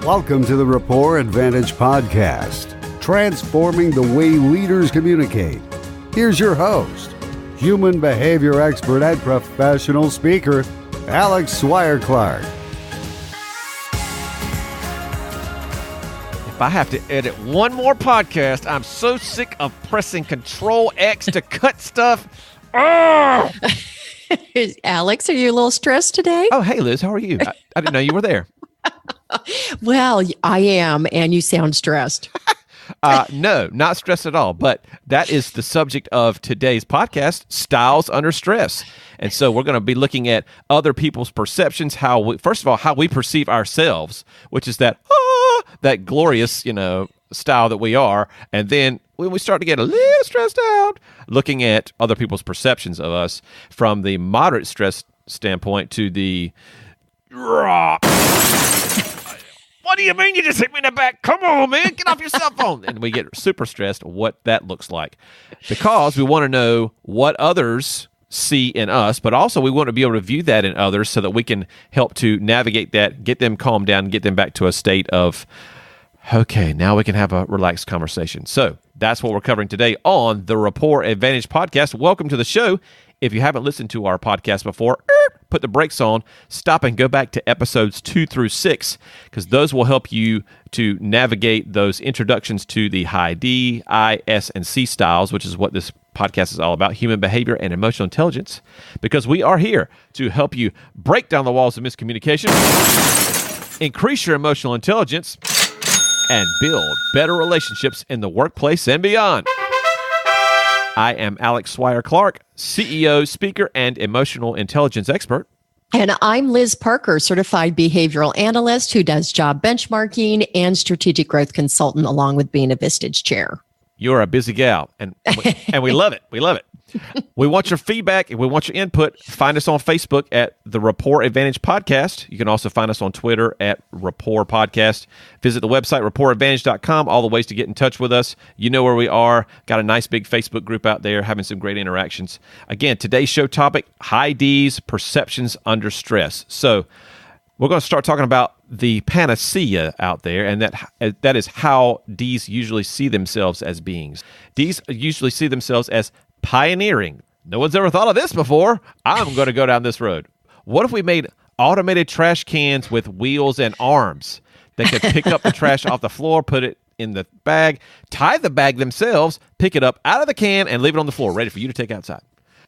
Welcome to the Rapport Advantage Podcast, transforming the way leaders communicate. Here's your host, human behavior expert and professional speaker, Alex Swire-Clark. If I have to edit one more podcast, I'm so sick of pressing Control X to cut stuff. Oh! Alex, are you a little stressed today? Oh, hey, Liz, how are you? I didn't know you were there. Well, I am, and you sound stressed. No, not stressed at all. But that is the subject of today's podcast, Styles Under Stress. And so we're going to be looking at other people's perceptions, first of all, how we perceive ourselves, which is that glorious, style that we are. And then when we start to get a little stressed out, looking at other people's perceptions of us from the moderate stress standpoint to the what do you mean you just hit me in the back? Come on, man, get off your cell phone. And we get super stressed, what that looks like. Because we want to know what others see in us, but also we want to be able to view that in others so that we can help to navigate that, get them calmed down, get them back to a state of, okay, now we can have a relaxed conversation. So that's what we're covering today on the Rapport Advantage Podcast. Welcome to the show. If you haven't listened to our podcast before, put the brakes on, stop and go back to episodes 2 through 6, because those will help you to navigate those introductions to the high D, I, S, and C styles, which is what this podcast is all about, human behavior and emotional intelligence, because we are here to help you break down the walls of miscommunication, increase your emotional intelligence, and build better relationships in the workplace and beyond. I am Alex Swire-Clark, CEO, speaker, and emotional intelligence expert. And I'm Liz Parker, certified behavioral analyst who does job benchmarking and strategic growth consultant, along with being a Vistage chair. You're a busy gal, and we love it. We love it. We want your feedback and we want your input. Find us on Facebook at the Rapport Advantage Podcast. You can also find us on Twitter at Rapport Podcast. Visit the website, rapportadvantage.com, all the ways to get in touch with us. You know where we are. Got a nice big Facebook group out there, having some great interactions. Again, today's show topic, high D's, perceptions under stress. So we're going to start talking about the panacea out there, and that is how D's usually see themselves as beings. D's usually see themselves as pioneering. No one's ever thought of this before. I'm going to go down this road. What if we made automated trash cans with wheels and arms that could pick up the trash off the floor, put it in the bag, tie the bag themselves, pick it up out of the can, and leave it on the floor, ready for you to take outside?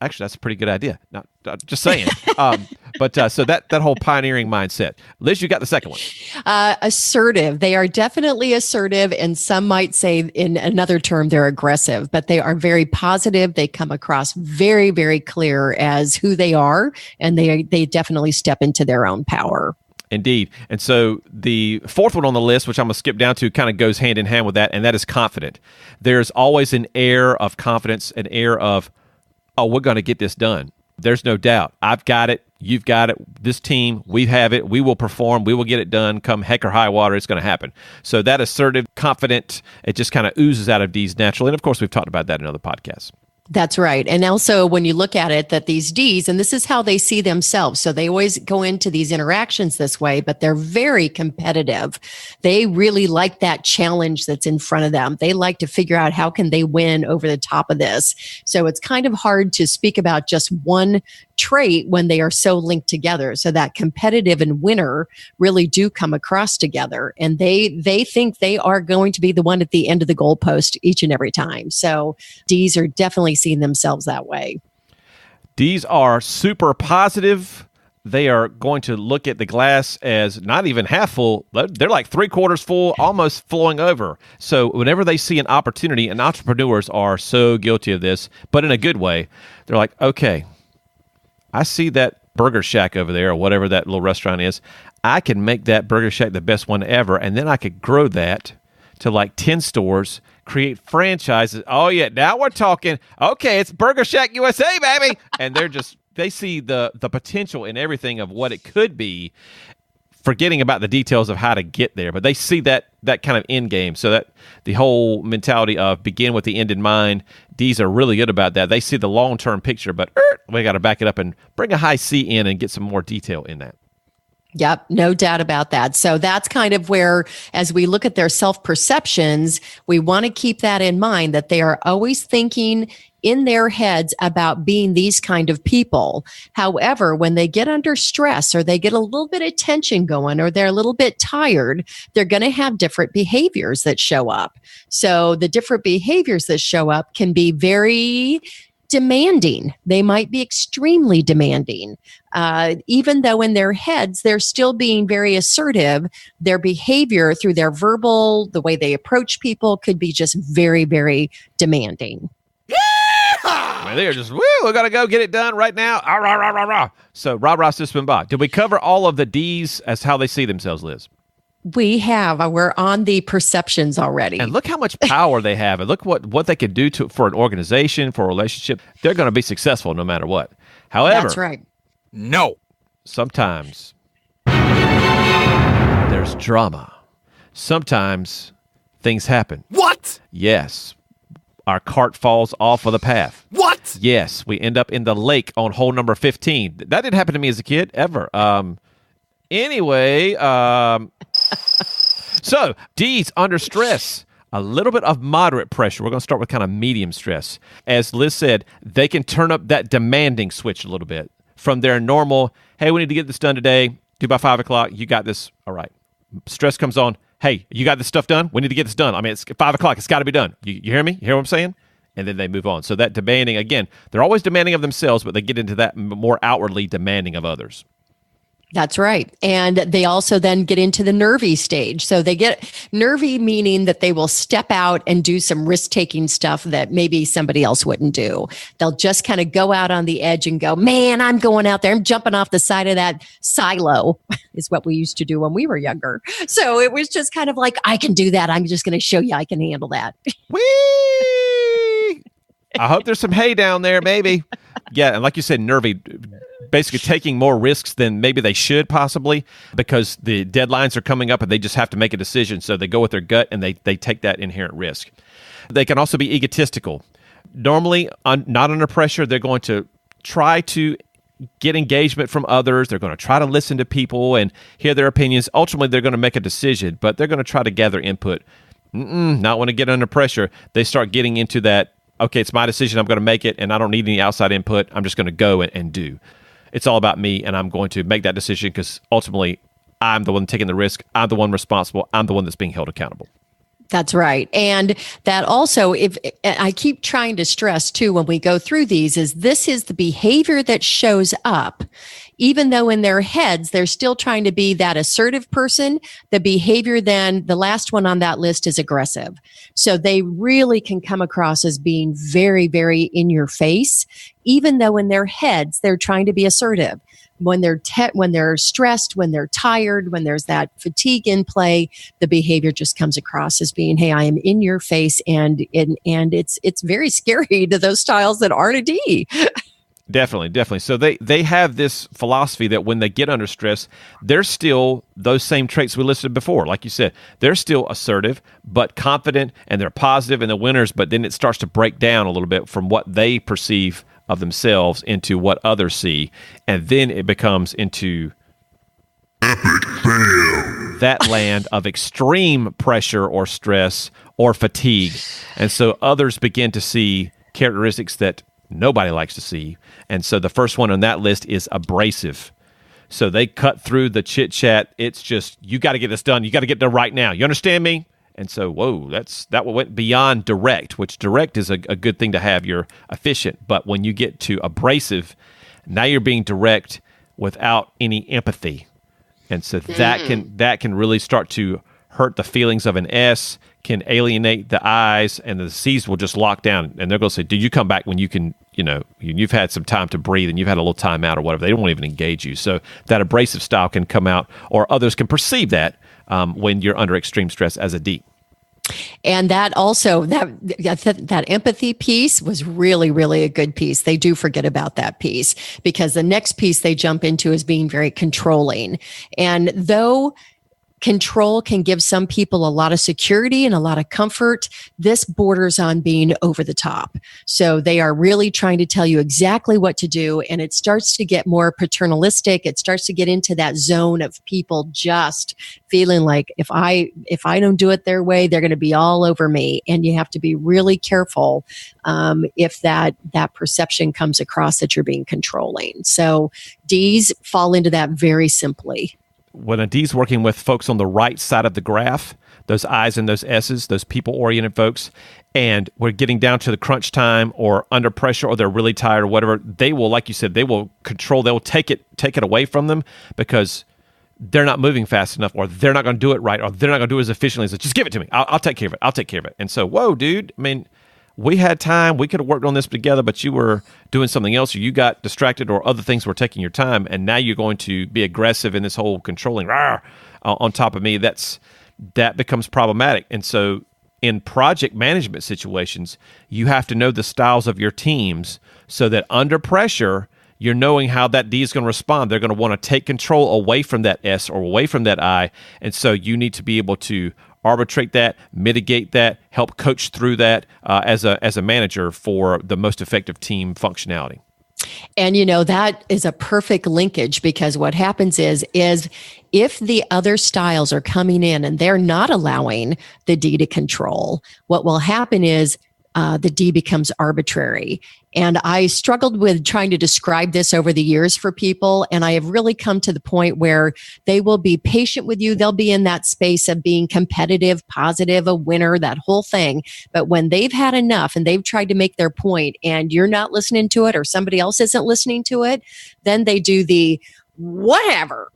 Actually, that's a pretty good idea. Not just saying. So that whole pioneering mindset. Liz, you got the second one. Assertive. They are definitely assertive, and some might say in another term, they're aggressive, but they are very positive. They come across very, very clear as who they are, and they definitely step into their own power. Indeed. And so the fourth one on the list, which I'm going to skip down to, kind of goes hand in hand with that, and that is confident. There's always an air of confidence, an air of, oh, we're going to get this done. There's no doubt. I've got it. You've got it. This team, we have it. We will perform. We will get it done. Come heck or high water, it's going to happen. So that assertive, confident, it just kind of oozes out of D's naturally. And of course, we've talked about that in other podcasts. That's right. And also when you look at it, that these Ds, and this is how they see themselves. So they always go into these interactions this way, but they're very competitive. They really like that challenge that's in front of them. They like to figure out how can they win over the top of this. So it's kind of hard to speak about just one trait when they are so linked together. So that competitive and winner really do come across together, and they think they are going to be the one at the end of the goalpost each and every time. So D's are definitely seeing themselves that way. D's are super positive. They are going to look at the glass as not even half full. They're like 3/4 full, almost flowing over. So whenever they see an opportunity, and entrepreneurs are so guilty of this, but in a good way, they're like, okay, I see that Burger Shack over there, or whatever that little restaurant is. I can make that Burger Shack the best one ever, and then I could grow that to like 10 stores, create franchises. Oh, yeah, now we're talking. Okay, it's Burger Shack USA, baby. And they see the potential in everything of what it could be, forgetting about the details of how to get there. But they see that kind of end game. So that the whole mentality of begin with the end in mind, D's are really good about that. They see the long-term picture, but we got to back it up and bring a high C in and get some more detail in that. Yep, no doubt about that. So that's kind of where, as we look at their self-perceptions, we want to keep that in mind, that they are always thinking in their heads about being these kind of people. However, when they get under stress or they get a little bit of tension going or they're a little bit tired, they're going to have different behaviors that show up. So the different behaviors that show up can be very demanding. They might be extremely demanding. Even though in their heads, they're still being very assertive, their behavior through their verbal, the way they approach people could be just very, very demanding. I mean, they're just, woo, we got to go get it done right now. Ah, rah, rah, rah, rah. So, rah, rah, sis, and bah. Did we cover all of the D's as how they see themselves, Liz? We have. We're on the perceptions already. And look how much power they have. And look what they could do for an organization, for a relationship. They're going to be successful no matter what. However, that's right. No. Sometimes there's drama. Sometimes things happen. What? Yes. Our cart falls off of the path. What? Yes. We end up in the lake on hole number 15. That didn't happen to me as a kid, ever. Anyway, so D's under stress, a little bit of moderate pressure. We're going to start with kind of medium stress. As Liz said, they can turn up that demanding switch a little bit from their normal, hey, we need to get this done today, due by 5 o'clock, you got this, all right. Stress comes on, hey, you got this stuff done? We need to get this done. I mean, it's 5 o'clock, it's got to be done. You hear me? You hear what I'm saying? And then they move on. So that demanding, again, they're always demanding of themselves, but they get into that more outwardly demanding of others. That's right. And they also then get into the nervy stage. So they get nervy, meaning that they will step out and do some risk-taking stuff that maybe somebody else wouldn't do. They'll just kind of go out on the edge and go, man, I'm going out there. I'm jumping off the side of that silo is what we used to do when we were younger. So it was just kind of like, I can do that. I'm just going to show you I can handle that. Whee! I hope there's some hay down there, maybe. Yeah, and like you said, nervy, basically taking more risks than maybe they should possibly because the deadlines are coming up and they just have to make a decision. So they go with their gut and they take that inherent risk. They can also be egotistical. Normally, not under pressure, they're going to try to get engagement from others. They're going to try to listen to people and hear their opinions. Ultimately, they're going to make a decision, but they're going to try to gather input. Not when they get under pressure. They start getting into that, okay, it's my decision. I'm going to make it, and I don't need any outside input. I'm just going to go and do. It's all about me, and I'm going to make that decision because ultimately I'm the one taking the risk. I'm the one responsible. I'm the one that's being held accountable. That's right. And that also, if I keep trying to stress too, when we go through these, is this is the behavior that shows up, even though in their heads, they're still trying to be that assertive person. The behavior then, the last one on that list is aggressive. So they really can come across as being very, very in your face, even though in their heads, they're trying to be assertive. When they're stressed, when they're tired, when there's that fatigue in play, the behavior just comes across as being, hey, I am in your face. And it's very scary to those styles that aren't a D. Definitely. So they have this philosophy that when they get under stress, they're still those same traits we listed before. Like you said, they're still assertive, but confident, and they're positive and the winners, but then it starts to break down a little bit from what they perceive of themselves into what others see. And then it becomes into epic fail. That land of extreme pressure or stress or fatigue. And so others begin to see characteristics that nobody likes to see. And so the first one on that list is abrasive. So they cut through the chit chat. It's just, you got to get this done. You got to get done right now. You understand me? And so, whoa, that went beyond direct, which direct is a good thing to have. You're efficient. But when you get to abrasive, now you're being direct without any empathy. And so that can really start to hurt the feelings of an S, can alienate the I's, and the C's will just lock down. And they're going to say, dude, you come back when you can, you've had some time to breathe and you've had a little time out or whatever. They won't even engage you. So that abrasive style can come out, or others can perceive that when you're under extreme stress as a D. And that also, that empathy piece was really, really a good piece. They do forget about that piece because the next piece they jump into is being very controlling. And though control can give some people a lot of security and a lot of comfort. This borders on being over the top. So they are really trying to tell you exactly what to do. And it starts to get more paternalistic. It starts to get into that zone of people just feeling like if I don't do it their way, they're going to be all over me. And you have to be really careful if that perception comes across that you're being controlling. So D's fall into that very simply. When a D's working with folks on the right side of the graph, those I's and those S's, those people-oriented folks, and we're getting down to the crunch time or under pressure or they're really tired or whatever, they will, like you said, they will control, they'll take it away from them because they're not moving fast enough or they're not going to do it right or they're not going to do it as efficiently as just give it to me. I'll take care of it. I'll take care of it. And so, whoa, dude, I mean, we had time. We could have worked on this together, but you were doing something else or you got distracted or other things were taking your time. And now you're going to be aggressive in this whole controlling on top of me. That becomes problematic. And so in project management situations, you have to know the styles of your teams so that under pressure, you're knowing how that D is going to respond. They're going to want to take control away from that S or away from that I. And so you need to be able to arbitrate that, mitigate that, help coach through that as a manager for the most effective team functionality. And, that is a perfect linkage because what happens is if the other styles are coming in and they're not allowing the D to control, what will happen is the D becomes arbitrary. And I struggled with trying to describe this over the years for people. And I have really come to the point where they will be patient with you. They'll be in that space of being competitive, positive, a winner, that whole thing. But when they've had enough and they've tried to make their point and you're not listening to it or somebody else isn't listening to it, then they do the whatever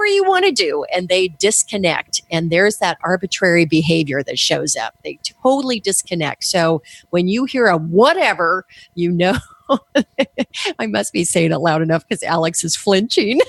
you want to do, and they disconnect. And there's that arbitrary behavior that shows up. They totally disconnect. So when you hear a whatever, I must be saying it loud enough because Alex is flinching.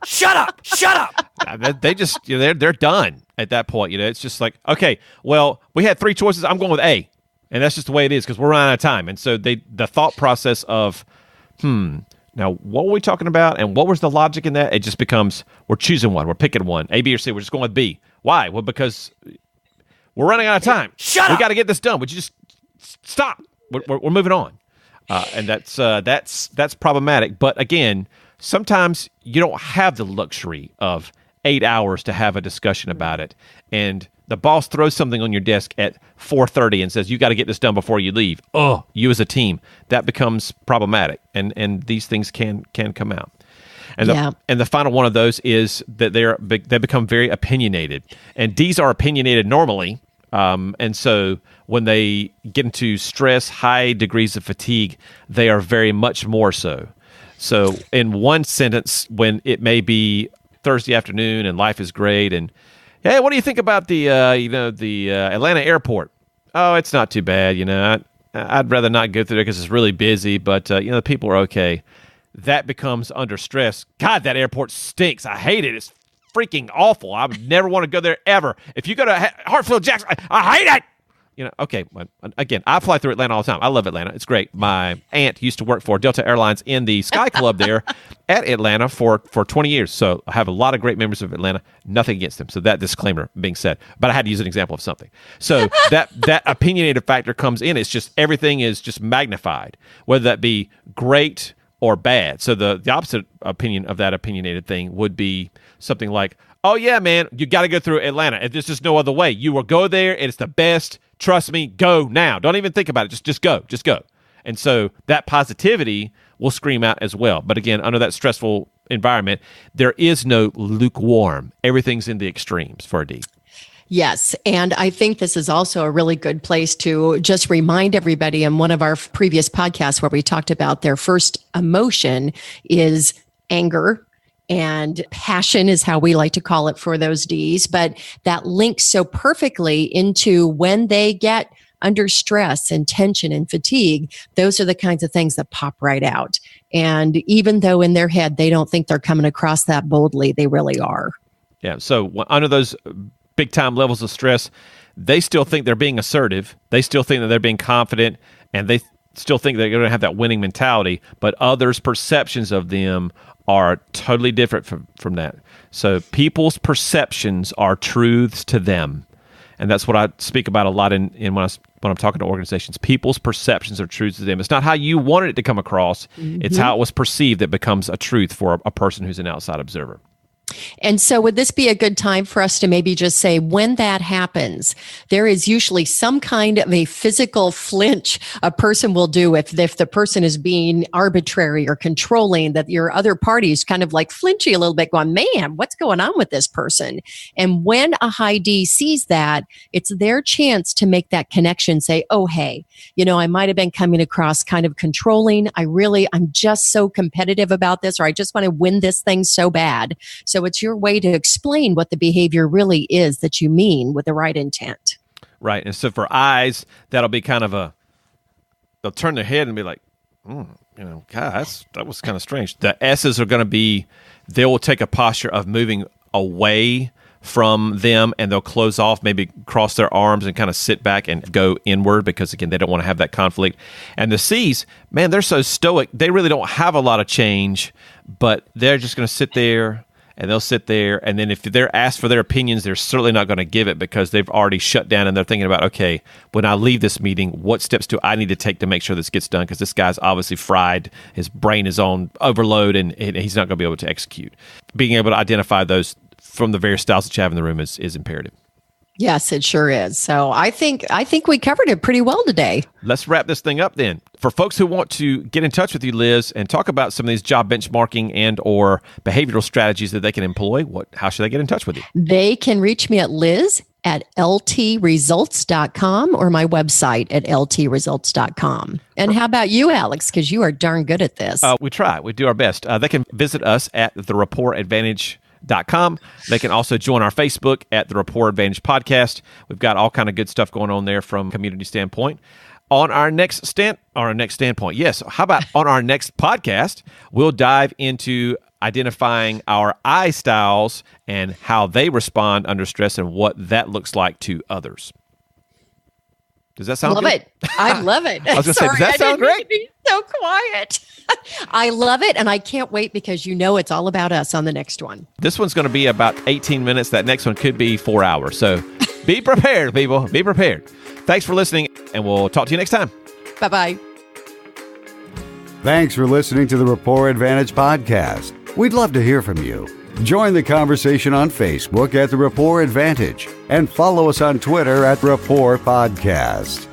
Shut up. They just, they're done at that point. It's just like, okay, well, we had three choices. I'm going with A. And that's just the way it is because we're running out of time. And so the thought process of, now, what were we talking about, and what was the logic in that? It just becomes, we're choosing one. We're picking one. A, B, or C. We're just going with B. Why? Well, because we're running out of time. Shut up! We got to get this done. Would you just stop? We're moving on. And that's problematic. But again, sometimes you don't have the luxury of 8 hours to have a discussion about it. And the boss throws something on your desk at 4:30 and says, you got to get this done before you leave. Oh, you as a team, that becomes problematic. And these things can come out. And the final one of those is that they become very opinionated. And D's are opinionated normally. And so when they get into stress, high degrees of fatigue, they are very much more so. So in one sentence, when it may be Thursday afternoon and life is great and, hey, what do you think about the Atlanta airport? Oh, it's not too bad. I'd rather not go through there because it's really busy, but the people are okay. That becomes under stress. God, that airport stinks. I hate it. It's freaking awful. I would never want to go there ever. If you go to Hartsfield Jackson, I hate it. Okay. Again, I fly through Atlanta all the time. I love Atlanta. It's great. My aunt used to work for Delta Airlines in the Sky Club there at Atlanta for 20 years. So I have a lot of great memories of Atlanta. Nothing against them. So that disclaimer being said, but I had to use an example of something. So that opinionated factor comes in. It's just everything is just magnified, whether that be great or bad. So the opposite opinion of that opinionated thing would be something like, oh yeah, man, you got to go through Atlanta. And there's just no other way. You will go there. And it's the best. Trust me, go now. Don't even think about it. Just go. And so that positivity will scream out as well. But again, under that stressful environment, there is no lukewarm. Everything's in the extremes for a D. Yes. And I think this is also a really good place to just remind everybody in one of our previous podcasts where we talked about their first emotion is anger. And passion is how we like to call it for those Ds, but that links so perfectly into when they get under stress and tension and fatigue. Those are the kinds of things that pop right out. And even though in their head, they don't think they're coming across that boldly, they really are. Yeah. So under those big time levels of stress, they still think they're being assertive. They still think that they're being confident, and still think they're going to have that winning mentality, but others' perceptions of them are totally different from that. So people's perceptions are truths to them. And that's what I speak about a lot in when I'm talking to organizations. People's perceptions are truths to them. It's not how you wanted it to come across. It's how it was perceived that becomes a truth for a person who's an outside observer. And so would this be a good time for us to maybe just say when that happens, there is usually some kind of a physical flinch a person will do if the person is being arbitrary or controlling, that your other party is kind of like flinchy a little bit going, man, what's going on with this person? And when a high D sees that, it's their chance to make that connection, say, oh, hey, I might have been coming across kind of controlling. I'm just so competitive about this, or I just want to win this thing so bad. So it's your way to explain what the behavior really is that you mean with the right intent. Right. And so for eyes, that'll be kind of they'll turn their head and be like, God, that was kind of strange. The S's are going to be, they will take a posture of moving away from them, and they'll close off, maybe cross their arms and kind of sit back and go inward because, again, they don't want to have that conflict. And the C's, man, they're so stoic. They really don't have a lot of change, but they're just going to sit there. And they'll sit there, and then if they're asked for their opinions, they're certainly not going to give it because they've already shut down, and they're thinking about, okay, when I leave this meeting, what steps do I need to take to make sure this gets done? Because this guy's obviously fried. His brain is on overload, and he's not going to be able to execute. Being able to identify those from the various styles that you have in the room is imperative. Yes, it sure is. So I think we covered it pretty well today. Let's wrap this thing up then. For folks who want to get in touch with you, Liz, and talk about some of these job benchmarking and or behavioral strategies that they can employ, how should they get in touch with you? They can reach me at liz@ltresults.com or my website at ltresults.com. And how about you, Alex? Because you are darn good at this. We try. We do our best. They can visit us at therapportadvantage.com. They can also join our Facebook at the Rapport Advantage Podcast. We've got all kind of good stuff going on there from a community standpoint. On our next standpoint, yes. How about on our next podcast, we'll dive into identifying our I styles and how they respond under stress and what that looks like to others. Does that sound good? Love it. I love it. I was going to say, does that sound great? Be so quiet. I love it, and I can't wait because it's all about us on the next one. This one's going to be about 18 minutes. That next one could be 4 hours. So be prepared, people. Be prepared. Thanks for listening, and we'll talk to you next time. Bye-bye. Thanks for listening to the Rapport Advantage Podcast. We'd love to hear from you. Join the conversation on Facebook at the Rapport Advantage and follow us on Twitter at Rapport Podcast.